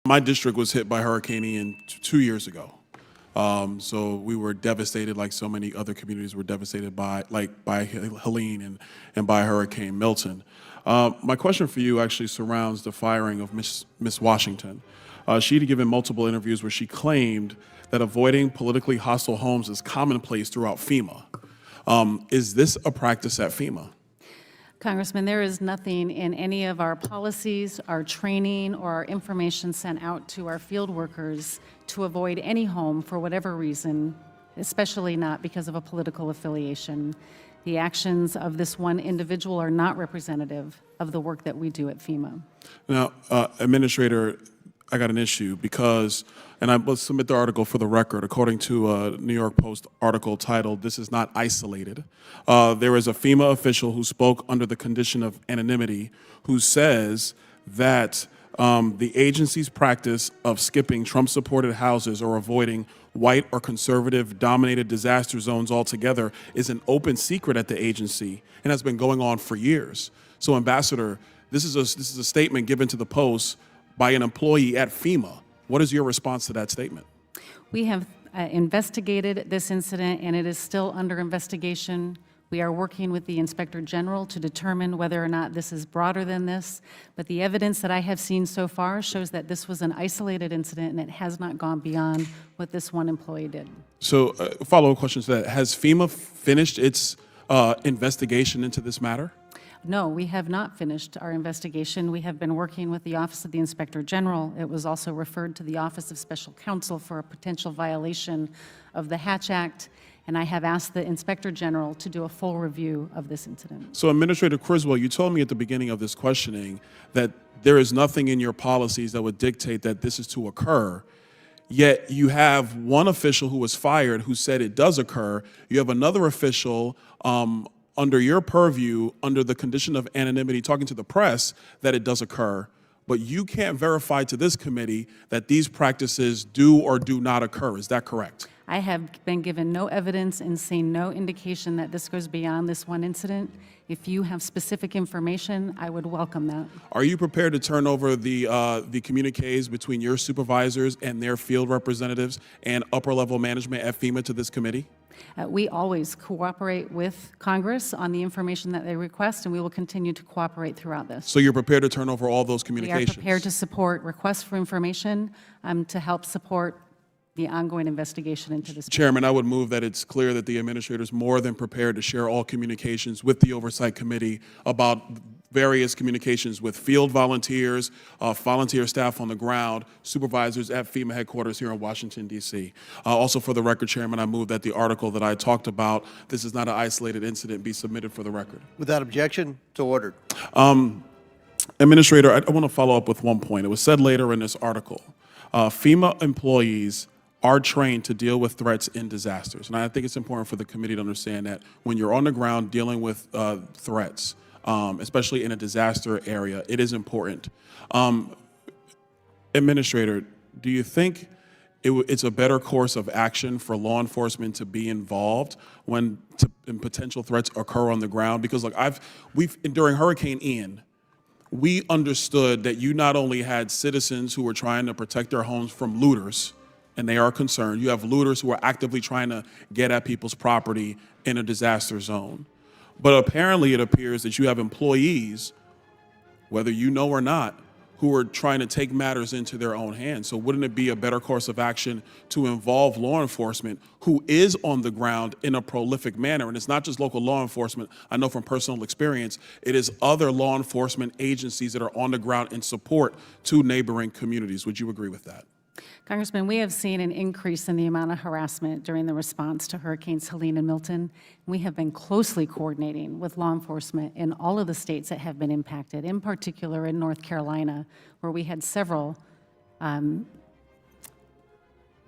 My district was hit by Hurricane Ian 2 years ago. So we were devastated, like so many other communities were devastated by Helene and by Hurricane Milton. My question for you actually surrounds the firing of Miss Washington. She had given multiple interviews where she claimed that avoiding politically hostile homes is commonplace throughout FEMA. Is this a practice at FEMA? Congressman, there is nothing in any of our policies, our training, or our information sent out to our field workers to avoid any home for whatever reason, especially not because of a political affiliation. The actions of this one individual are not representative of the work that we do at FEMA. Now, Administrator, I got an issue because, and I will submit the article for the record, according to a New York Post article titled, "This is not isolated." There is a FEMA official who spoke under the condition of anonymity who says that the agency's practice of skipping Trump-supported houses or avoiding white or conservative-dominated disaster zones altogether is an open secret at the agency and has been going on for years. So, Ambassador, this is a statement given to the Post by an employee at FEMA. What is your response to that statement? We have investigated this incident, and it is still under investigation. We are working with the Inspector General to determine whether or not this is broader than this, but the evidence that I have seen so far shows that this was an isolated incident and it has not gone beyond what this one employee did. So, follow-up question to that. Has FEMA finished its investigation into this matter? No, we have not finished our investigation. We have been working with the Office of the Inspector General. It was also referred to the Office of Special Counsel for a potential violation of the Hatch Act, and I have asked the Inspector General to do a full review of this incident. So, Administrator Criswell, you told me at the beginning of this questioning that there is nothing in your policies that would dictate that this is to occur, yet you have one official who was fired who said it does occur. You have another official under your purview, under the condition of anonymity, talking to the press that it does occur, but you can't verify to this committee that these practices do or do not occur. Is that correct? I have been given no evidence and seen no indication that this goes beyond this one incident. If you have specific information, I would welcome that. Are you prepared to turn over the communiques between your supervisors and their field representatives and upper-level management at FEMA to this committee? We always cooperate with Congress on the information that they request, and we will continue to cooperate throughout this. So you're prepared to turn over all those We communications? are prepared to support requests for information to help support the ongoing investigation into this. Chairman, I would move that it's clear that the administrator is more than prepared to share all communications with the Oversight Committee about various communications with field volunteers, volunteer staff on the ground, supervisors at FEMA headquarters here in Washington, D.C. Also, for the record, Chairman, I move that the article that I talked about, "This is not an isolated incident," be submitted for the record. Without objection, so ordered. Administrator, I want to follow up with one point. It was said later in this article, FEMA employees are trained to deal with threats in disasters. And I think it's important for the committee to understand that when you're on the ground dealing with threats, especially in a disaster area, it is important. Administrator, do you think it's a better course of action for law enforcement to be involved when potential threats occur on the ground? Because look, during Hurricane Ian, we understood that you not only had citizens who were trying to protect their homes from looters, and they are concerned. You have looters who are actively trying to get at people's property in a disaster zone. But apparently it appears that you have employees, whether you know or not, who are trying to take matters into their own hands. So wouldn't it be a better course of action to involve law enforcement who is on the ground in a prolific manner? And it's not just local law enforcement. I know from personal experience, it is other law enforcement agencies that are on the ground in support to neighboring communities. Would you agree with that? Congressman, we have seen an increase in the amount of harassment during the response to Hurricanes Helene and Milton. We have been closely coordinating with law enforcement in all of the states that have been impacted, in particular in North Carolina, where we had several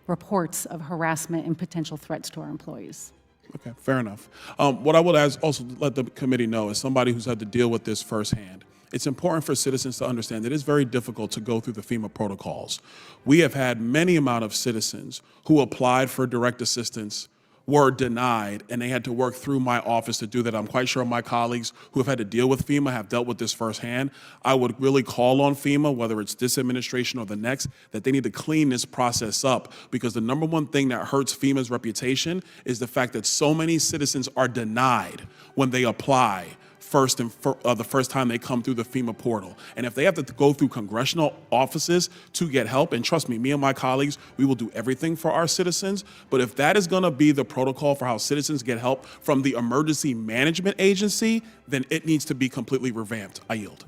reports of harassment and potential threats to our employees. Okay, fair enough. What I would also let the committee know, as somebody who's had to deal with this firsthand, it's important for citizens to understand that it's very difficult to go through the FEMA protocols. We have had many amount of citizens who applied for direct assistance were denied, and they had to work through my office to do that. I'm quite sure my colleagues who have had to deal with FEMA have dealt with this firsthand. I would really call on FEMA, whether it's this administration or the next, that they need to clean this process up, because the number one thing that hurts FEMA's reputation is the fact that so many citizens are denied when they apply the first time they come through the FEMA portal. And if they have to go through congressional offices to get help, and trust me and my colleagues, we will do everything for our citizens, but if that is gonna be the protocol for how citizens get help from the Emergency Management Agency, then it needs to be completely revamped. I yield.